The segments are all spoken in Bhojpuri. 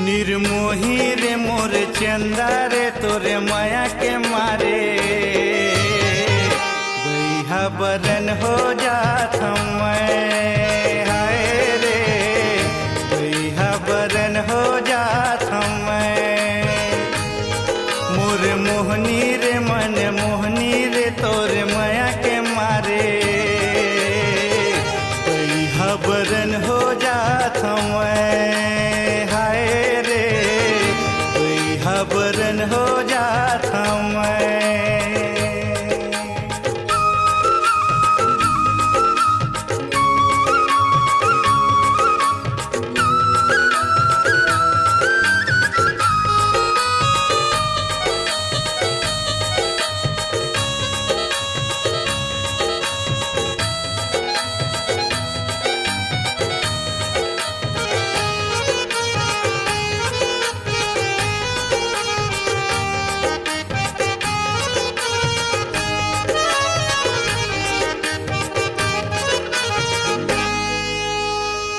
निर्मोही रे मोर चंदा रे तोरे माया के मारे बैहा बरन हो जात मैं। हाय रे बैहा बरन हो जात मैं। मोर मोहनी रे मन मोहनी रे तोरे माया के मारे बैहा बरन हो जात मैं। बरन हो जाता मैं।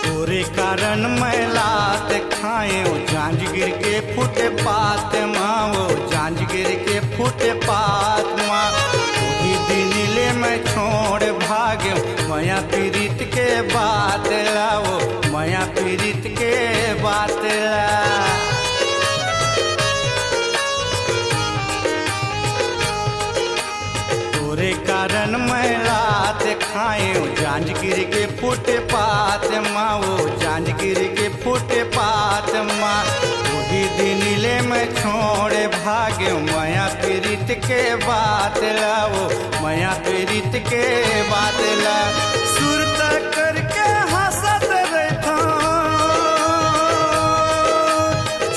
तोरे कारण मैं लात खाए जांजगीर के फुटे पात माओ जांजगीर के फुटे पात माँ। वही दिन ले मैं छोड़ भाग्य माया पीड़ित के बात लाओ माया पीड़ित के बात ला। तोरे कारण मैं लात खाए जांजगीर के फुटे पात माओ जांजगीर के फुटे पात माँ। वही दिन ले मैं छोड़े भाग्य माया पीड़ित के बात लाओ माया पीड़ित के बात ला। सुरता करके हंसत रहता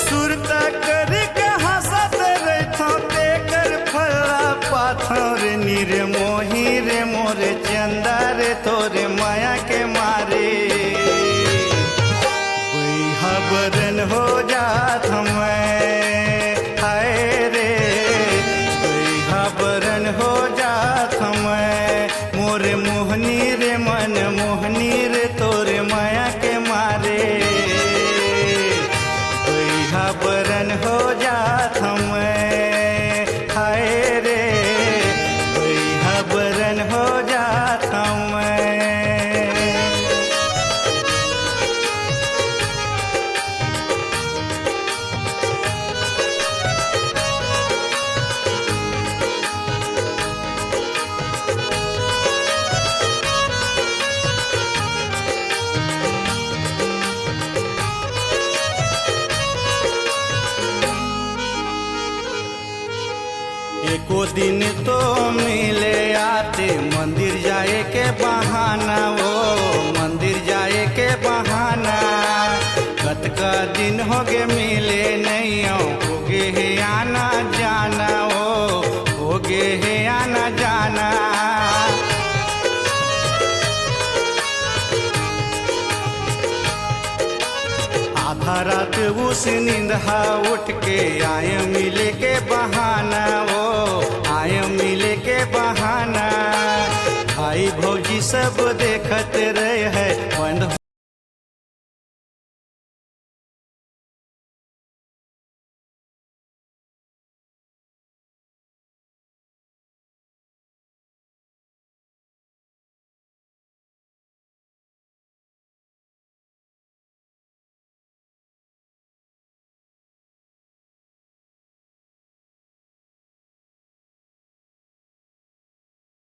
सुरता करके हंसत रहता देकर फला पाथर निर्मोही रे मोरे चंदा रे तोरे माया के मारे बैहा बरन हो जात मैं। हाय रे बैहा बरन हो जात मैं। मोरे मोहनी रे मन मोहनी रे तोरे माया के मारे बैहा बरन हो जात मैं। हाय रे बैहा बरन हो जात मैं। एको दिन तो मिले आते मंदिर जाए के बहाना वो मंदिर जाए के बहाना। कत का दिन हो गे मिले नहीं हो गे है आना जाना हो गे है आना जाना। आधा रात उस नींदहा उठ के आए मिले के बहाना वो आए मिले के बहाना। भाई भौजी सब देखत रहे है